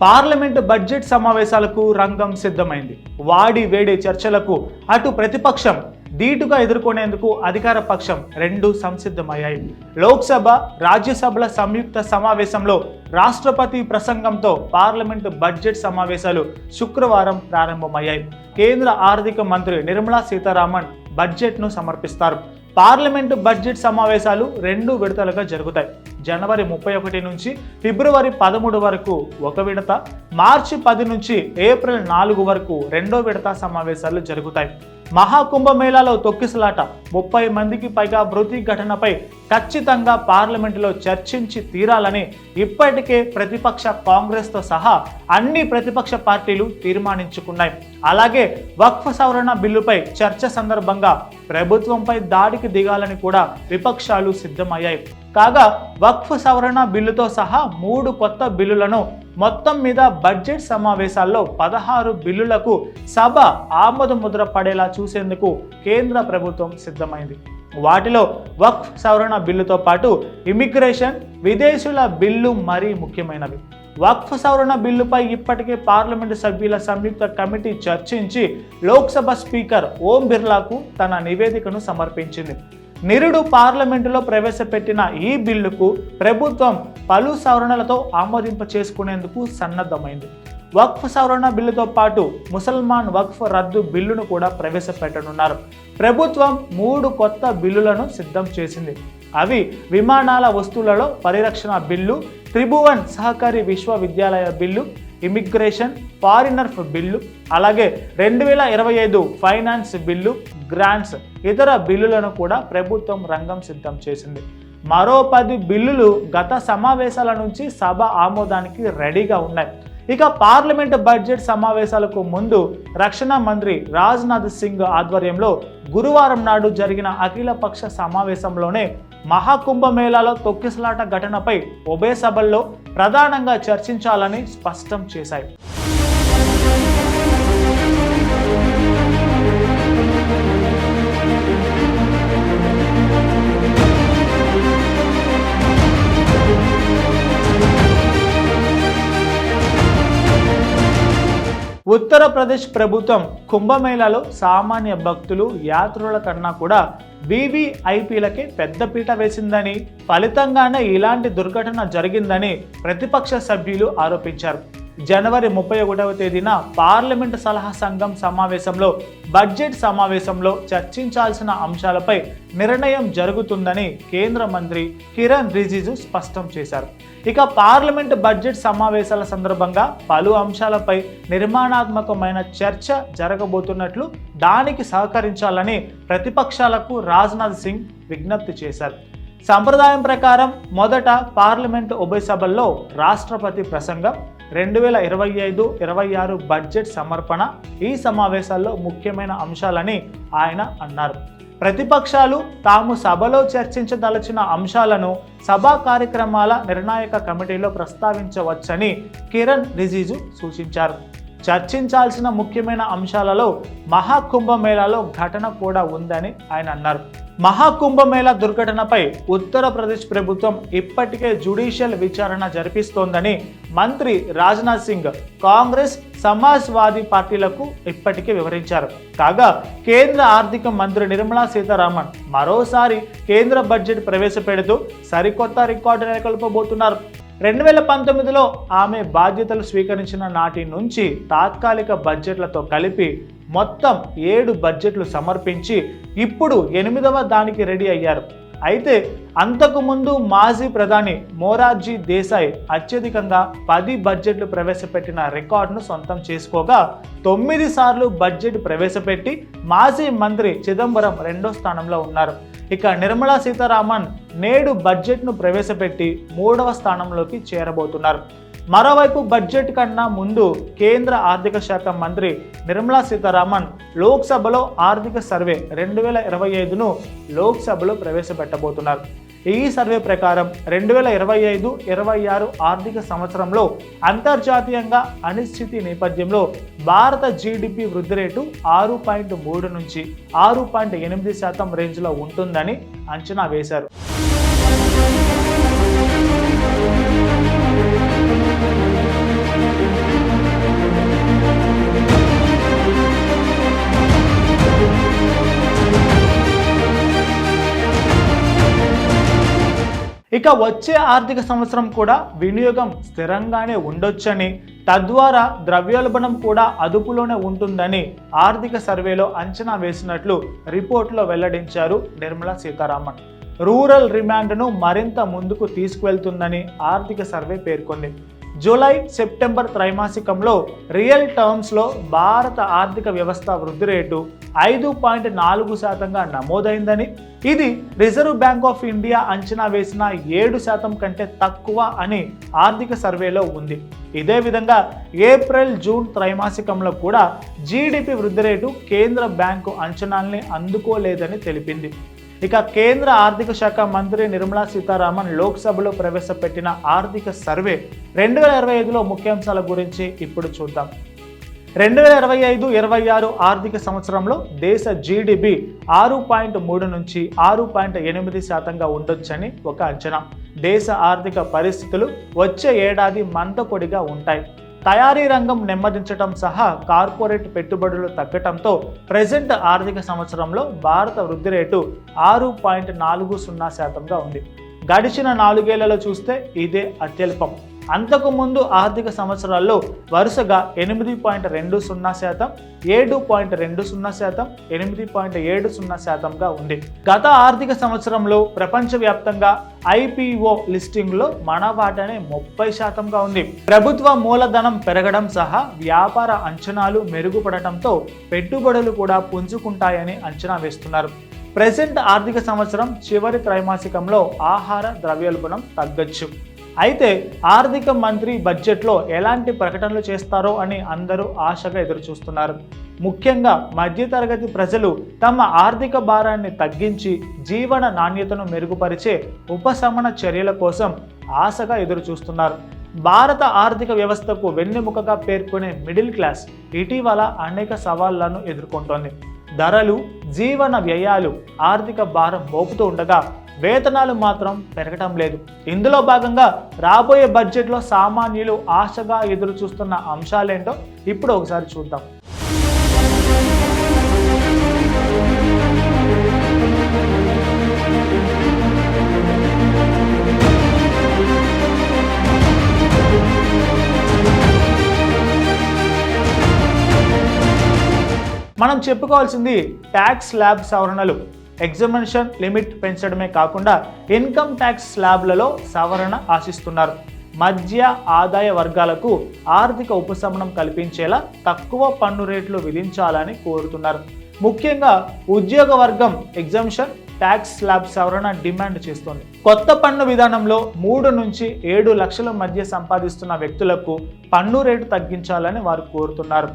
Parliament budget సమావేశాలకు రంగం సిద్ధమైంది. వాడి వేడి చర్చలకు అటు ప్రతిపక్షం ధీటుగా ఎదుర్కొనేందుకు అధికార పక్షం రెండు సంసిద్ధమయ్యాయి. లోక్సభ, రాజ్యసభల సంయుక్త సమావేశంలో రాష్ట్రపతి ప్రసంగంతో పార్లమెంటు బడ్జెట్ సమావేశాలు శుక్రవారం ప్రారంభమయ్యాయి. కేంద్ర ఆర్థిక మంత్రి నిర్మలా సీతారామన్ బడ్జెట్ను సమర్పిస్తారు. పార్లమెంటు బడ్జెట్ సమావేశాలు 2 విడతలుగా జరుగుతాయి. జనవరి 31 నుంచి ఫిబ్రవరి 13 వరకు ఒక విడత, మార్చి 10 నుంచి ఏప్రిల్ 4 వరకు రెండో విడత సమావేశాలు జరుగుతాయి. మహాకుంభమేళాలో తొక్కిసలాట, 30 మందికి పైగా మృతి ఘటనపై ఖచ్చితంగా పార్లమెంటులో చర్చించి తీరాలని ఇప్పటికే ప్రతిపక్ష కాంగ్రెస్తో సహా అన్ని ప్రతిపక్ష పార్టీలు తీర్మానించుకున్నాయి. అలాగే వక్ఫ్ సవరణ బిల్లుపై చర్చ సందర్భంగా ప్రభుత్వంపై దాడికి దిగాలని కూడా విపక్షాలు సిద్ధమయ్యాయి. కాగా వక్ఫ్ సవరణ బిల్లుతో సహా 3 కొత్త బిల్లులను మొత్తం మీద బడ్జెట్ సమావేశాల్లో 16 బిల్లులకు సభ ఆమోద ముద్ర పడేలా చూసేందుకు కేంద్ర ప్రభుత్వం సిద్ధమైంది. వాటిలో వక్ఫ్ సవరణ బిల్లుతో పాటు ఇమిగ్రేషన్, విదేశీయుల బిల్లు మరీ ముఖ్యమైనవి. వక్ఫ్ సవరణ బిల్లుపై ఇప్పటికే పార్లమెంటు సభ్యుల సంయుక్త కమిటీ చర్చించి లోక్సభ స్పీకర్ ఓం బిర్లాకు తన నివేదికను సమర్పించింది. నిరుడు పార్లమెంటులో ప్రవేశపెట్టిన ఈ బిల్లుకు ప్రభుత్వం పలు సవరణలతో ఆమోదింప చేసుకునేందుకు సన్నద్ధమైంది. వక్ఫ్ సవరణ బిల్లుతో పాటు ముసల్మాన్ వక్ఫ్ రద్దు బిల్లును కూడా ప్రవేశపెట్టనున్నారు. ప్రభుత్వం 3 కొత్త బిల్లులను సిద్ధం చేసింది. అవి విమానాల వస్తువులలో పరిరక్షణ బిల్లు, త్రిభువన్ సహకారి విశ్వవిద్యాలయ బిల్లు, ఇమిగ్రేషన్, ఫారినర్స్ బిల్లు, అలాగే 2025 ఫైనాన్స్ బిల్లు, గ్రాంట్స్, ఇతర బిల్లులను కూడా ప్రభుత్వం రంగం సిద్ధం చేసింది. మరో 10 బిల్లులు గత సమావేశాల నుంచి సభ ఆమోదానికి రెడీగా ఉన్నాయి. ఇక పార్లమెంటు బడ్జెట్ సమావేశాలకు ముందు రక్షణ మంత్రి రాజ్నాథ్ సింగ్ ఆధ్వర్యంలో గురువారం నాడు జరిగిన అఖిలపక్ష సమావేశంలోనే మహాకుంభమేళాలో తొక్కిసలాట ఘటనపై ఉభయ సభల్లో ప్రధానంగా చర్చించాలని స్పష్టం చేశాయి. ఉత్తరప్రదేశ్ ప్రభుత్వం కుంభమేళాలో సామాన్య భక్తులు, యాత్రుల కన్నా కూడా వీవీఐపీలకే పెద్దపీట వేసిందని, ఫలితంగానే ఇలాంటి దుర్ఘటన జరిగిందని ప్రతిపక్ష సభ్యులు ఆరోపించారు. జనవరి 31వ తేదీన పార్లమెంటు సలహా సంఘం సమావేశంలో బడ్జెట్ సమావేశంలో చర్చించాల్సిన అంశాలపై నిర్ణయం జరుగుతుందని కేంద్ర మంత్రి కిరణ్ రిజిజు స్పష్టం చేశారు. ఇక పార్లమెంటు బడ్జెట్ సమావేశాల సందర్భంగా పలు అంశాలపై నిర్మాణాత్మకమైన చర్చ జరగబోతున్నట్లు, దానికి సహకరించాలని ప్రతిపక్షాలకు రాజ్నాథ్ సింగ్ విజ్ఞప్తి చేశారు. సంప్రదాయం ప్రకారం మొదట పార్లమెంటు ఉభయ సభల్లో రాష్ట్రపతి ప్రసంగం, 2025-26 బడ్జెట్ సమర్పణ ఈ సమావేశాల్లో ముఖ్యమైన అంశాలని ఆయన అన్నారు. ప్రతిపక్షాలు తాము సభలో చర్చించదలచిన అంశాలను సభా కార్యక్రమాల నిర్ణాయక కమిటీలో ప్రస్తావించవచ్చని కిరణ్ రిజిజు సూచించారు. చర్చించాల్సిన ముఖ్యమైన అంశాలలో మహాకుంభమేళాలో ఘటన కూడా ఉందని ఆయన అన్నారు. మహాకుంభమేళా దుర్ఘటనపై ఉత్తరప్రదేశ్ ప్రభుత్వం ఇప్పటికే జ్యుడిషియల్ విచారణ జరిపిస్తోందని మంత్రి రాజ్నాథ్ సింగ్ కాంగ్రెస్, సమాజ్వాదీ పార్టీలకు ఇప్పటికే వివరించారు. కాగా కేంద్ర ఆర్థిక మంత్రి నిర్మలా సీతారామన్ మరోసారి కేంద్ర బడ్జెట్ ప్రవేశపెడుతూ సరికొత్త రికార్డు నెలకొల్పబోతున్నారు. 2019లో ఆమె బాధ్యతలు స్వీకరించిన నాటి నుంచి తాత్కాలిక బడ్జెట్లతో కలిపి మొత్తం 7 బడ్జెట్లు సమర్పించి ఇప్పుడు 8వ దానికి రెడీ అయ్యారు. అయితే అంతకుముందు మాజీ ప్రధాని మొరార్జీ దేశాయ్ అత్యధికంగా 10 బడ్జెట్లు ప్రవేశపెట్టిన రికార్డును సొంతం చేసుకోగా 9 సార్లు బడ్జెట్ ప్రవేశపెట్టి మాజీ మంత్రి చిదంబరం 2వ స్థానంలో ఉన్నారు. ఇక నిర్మలా సీతారామన్ నేడు బడ్జెట్ను ప్రవేశపెట్టి 3వ స్థానంలోకి చేరబోతున్నారు. మరోవైపు బడ్జెట్ కన్నా ముందు కేంద్ర ఆర్థిక శాఖ మంత్రి నిర్మలా సీతారామన్ లోక్సభలో ఆర్థిక సర్వే 2025ను లోక్సభలో ప్రవేశపెట్టబోతున్నారు. ఈ సర్వే ప్రకారం 2025-26 ఆర్థిక సంవత్సరంలో అంతర్జాతీయంగా అనిశ్చితి నేపథ్యంలో భారత జీడిపి వృద్ధి రేటు 6.3 నుంచి 6.8% రేంజ్లో ఉంటుందని అంచనా వేశారు. ఇక వచ్చే ఆర్థిక సంవత్సరం కూడా వినియోగం స్థిరంగానే ఉండొచ్చని, తద్వారా ద్రవ్యోల్బణం కూడా అదుపులోనే ఉంటుందని ఆర్థిక సర్వేలో అంచనా వేసినట్లు రిపోర్టులో వెల్లడించారు నిర్మలా సీతారామన్. రూరల్ డిమాండ్ను మరింత ముందుకు తీసుకువెళ్తుందని ఆర్థిక సర్వే పేర్కొంది. జూలై సెప్టెంబర్ త్రైమాసికంలో రియల్ టర్మ్స్లో భారత ఆర్థిక వ్యవస్థ వృద్ధి రేటు 5.4% నమోదైందని, ఇది రిజర్వ్ బ్యాంక్ ఆఫ్ ఇండియా అంచనా వేసిన 7% కంటే తక్కువ అని ఆర్థిక సర్వేలో ఉంది. ఇదే విధంగా ఏప్రిల్ జూన్ త్రైమాసికంలో కూడా జీడిపి వృద్ధి రేటు కేంద్ర బ్యాంకు అంచనాల్ని అందుకోలేదని తెలిపింది. ఇక కేంద్ర ఆర్థిక శాఖ మంత్రి నిర్మలా సీతారామన్ లోక్సభలో ప్రవేశపెట్టిన ఆర్థిక సర్వే 2025లో ముఖ్యాంశాల గురించి ఇప్పుడు చూద్దాం. 2025-26 ఆర్థిక సంవత్సరంలో దేశ జీడిపి 6.3 నుంచి 6.8% ఉండొచ్చని ఒక అంచనా. దేశ ఆర్థిక పరిస్థితులు వచ్చే ఏడాది మందకొడిగా ఉంటాయి. తయారీ రంగం నెమ్మదించడం సహా కార్పొరేట్ పెట్టుబడులు తగ్గటంతో ప్రెజెంట్ ఆర్థిక సంవత్సరంలో భారత వృద్ధి రేటు 6.40% ఉంది. గడిచిన 4 ఏళ్లలో చూస్తే ఇదే అత్యల్పం. అంతకు ముందు ఆర్థిక సంవత్సరాల్లో వరుసగా 8.20%, 7.20%, 8.70%గా ఉంది. గత ఆర్థిక సంవత్సరంలో ప్రపంచవ్యాప్తంగా IPO లిస్టింగ్లో మన వాటానే 30%గా ఉంది. ప్రభుత్వ మూలధనం పెరగడం సహా వ్యాపార అంచనాలు మెరుగుపడటంతో పెట్టుబడులు కూడా పుంజుకుంటాయని అంచనా వేస్తున్నారు. ప్రెజెంట్ ఆర్థిక సంవత్సరం చివరి త్రైమాసికంలో ఆహార ద్రవ్యోల్బణం తగ్గొచ్చు. అయితే ఆర్థిక మంత్రి బడ్జెట్లో ఎలాంటి ప్రకటనలు చేస్తారో అని అందరూ ఆశగా ఎదురుచూస్తున్నారు. ముఖ్యంగా మధ్యతరగతి ప్రజలు తమ ఆర్థిక భారాన్ని తగ్గించి జీవన నాణ్యతను మెరుగుపరిచే ఉపశమన చర్యల కోసం ఆశగా ఎదురుచూస్తున్నారు. భారత ఆర్థిక వ్యవస్థకు వెన్నెముకగా పేర్కొనే మిడిల్ క్లాస్ ఇటీవల అనేక సవాళ్లను ఎదుర్కొంటోంది. ధరలు, జీవన వ్యయాలు ఆర్థిక భారం మోపుతూ ఉండగా వేతనాలు మాత్రం పెరగటం లేదు. ఇందులో భాగంగా రాబోయే బడ్జెట్లో సామాన్యులు ఆశగా ఎదురు చూస్తున్న అంశాలేంటో ఇప్పుడు ఒకసారి చూద్దాం. మనం చెప్పుకోవాల్సింది ట్యాక్స్ స్లాబ్ సవరణలు. ఎగ్జామినేషన్ లిమిట్ పెంచడమే కాకుండా ఇన్కమ్ ట్యాక్స్ స్లాబ్లలో సవరణ ఆశిస్తున్నారు. మధ్య ఆదాయ వర్గాలకు ఆర్థిక ఉపశమనం కల్పించేలా తక్కువ పన్ను రేట్లు విధించాలని కోరుతున్నారు. ముఖ్యంగా ఉద్యోగ వర్గం ఎగ్జామినేషన్ ట్యాక్స్ స్లాబ్ సవరణ డిమాండ్ చేస్తోంది. కొత్త పన్ను విధానంలో 3 నుంచి 7 లక్షల మధ్య సంపాదిస్తున్న వ్యక్తులకు పన్ను రేటు తగ్గించాలని వారు కోరుతున్నారు.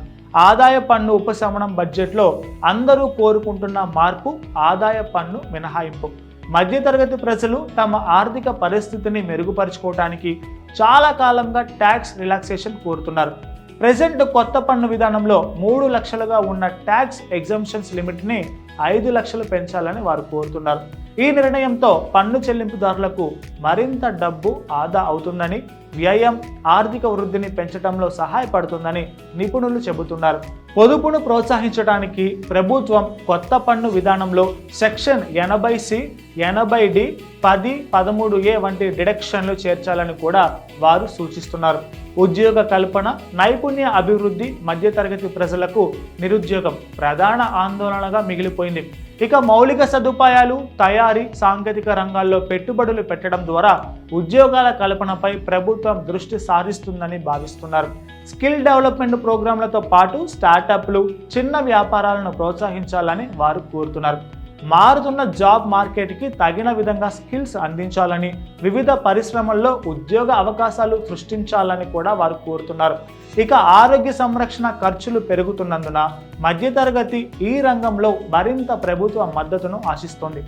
ఆదాయ పన్ను ఉపశమనం బడ్జెట్లో అందరూ కోరుకుంటున్న మార్పు ఆదాయ పన్ను మినహాయింపు. మధ్యతరగతి ప్రజలు తమ ఆర్థిక పరిస్థితిని మెరుగుపరుచుకోవడానికి చాలా కాలంగా ట్యాక్స్ రిలాక్సేషన్ కోరుతున్నారు. ప్రెజెంట్ కొత్త పన్ను విధానంలో 3 లక్షలుగా ఉన్న ట్యాక్స్ ఎగ్జంప్షన్స్ లిమిట్ని 5 లక్షలు పెంచాలని వారు కోరుతున్నారు. ఈ నిర్ణయంతో పన్ను చెల్లింపుదారులకు మరింత డబ్బు ఆదా అవుతుందని, వ్యయం ఆర్థిక వృద్ధిని పెంచడంలో సహాయపడుతుందని నిపుణులు చెబుతున్నారు. పొదుపును ప్రోత్సహించడానికి ప్రభుత్వం కొత్త పన్ను విధానంలో సెక్షన్ 80C, 80D, 10, 13A వంటి డిడక్షన్లు చేర్చాలని కూడా వారు సూచిస్తున్నారు. ఉద్యోగ కల్పన, నైపుణ్య అభివృద్ధి మధ్యతరగతి ప్రజలకు నిరుద్యోగం ప్రధాన ఆందోళనగా మిగిలిపోయింది. ఇక మౌలిక సదుపాయాలు, తయారీ, సాంకేతిక రంగాల్లో పెట్టుబడులు పెట్టడం ద్వారా ఉద్యోగాల కల్పనపై ప్రభుత్వం దృష్టి సారిస్తుందని భావిస్తున్నారు. స్కిల్ డెవలప్మెంట్ ప్రోగ్రాంలతో పాటు స్టార్టప్లు, చిన్న వ్యాపారాలను ప్రోత్సహించాలని వారు కోరుతున్నారు. మారుతున్న జాబ్ మార్కెట్కి తగిన విధంగా స్కిల్స్ అందించాలని, వివిధ పరిశ్రమల్లో ఉద్యోగ అవకాశాలు సృష్టించాలని కూడా వారు కోరుతున్నారు. ఇక ఆరోగ్య సంరక్షణ ఖర్చులు పెరుగుతున్నందున మధ్యతరగతి ఈ రంగంలో మరింత ప్రభుత్వ మద్దతును ఆశిస్తోంది.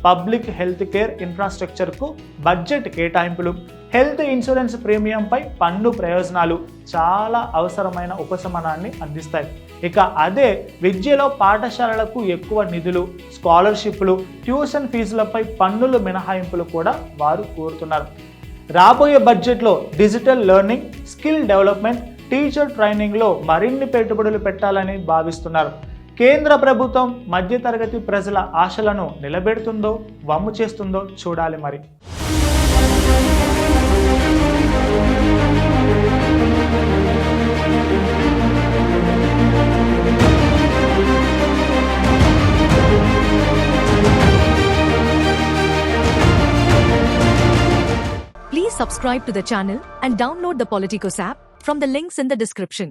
పబ్లిక్ హెల్త్ కేర్ ఇన్ఫ్రాస్ట్రక్చర్కు బడ్జెట్ కేటాయింపులు, హెల్త్ ఇన్సూరెన్స్ ప్రీమియంపై పన్ను ప్రయోజనాలు చాలా అవసరమైన ఉపశమనాన్ని అందిస్తాయి. ఇక అదే విద్యలో పాఠశాలలకు ఎక్కువ నిధులు, స్కాలర్షిప్లు, ట్యూషన్ ఫీజులపై పన్నుల మినహాయింపులు కూడా వారు కోరుతున్నారు. రాబోయే బడ్జెట్లో digital learning, skill development, teacher ట్రైనింగ్లో మరిన్ని పెట్టుబడులు పెట్టాలని భావిస్తున్నారు. కేంద్ర ప్రభుత్వం మధ్యతరగతి ప్రజల ఆశలను నిలబెడుతుందో వమ్ము చేస్తుందో చూడాలి మరి. subscribe to the channel and download the Politicos app from the links in the description.